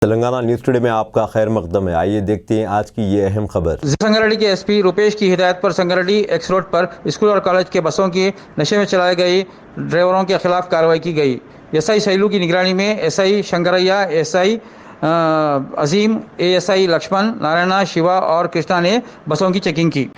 Telangana news today में आपका खैर मकदम है। आइए देखते हैं आज की ये अहम खबर। संगारेड्डी के एसपी रुपेश की हिदायत पर संगारेड्डी एक्स रोड पर स्कूल और कॉलेज के बसों की नशे में चलाए गई ड्राइवरों के खिलाफ कार्रवाई की गई। एसआई सैलू की निगरानी में एसआई शंकरैया, एसआई अजीम, एएसआई लक्ष्मण, नारायणा, शिवा और कृष्णा ने बसों की चेकिंग की।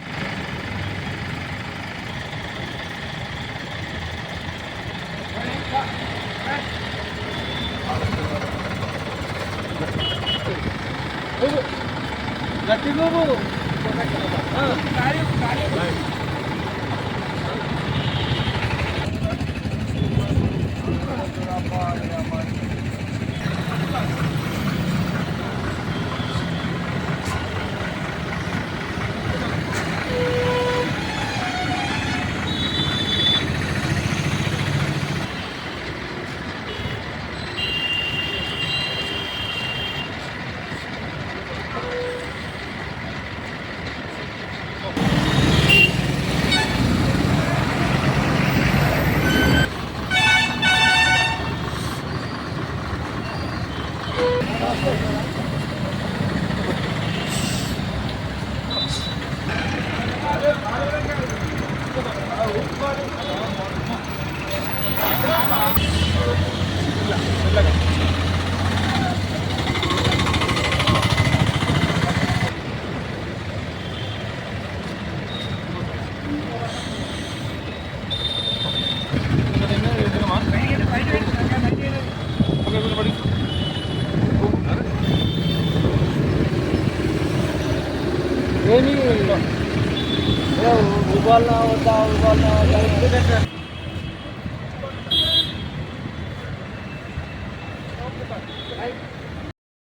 उबालना होता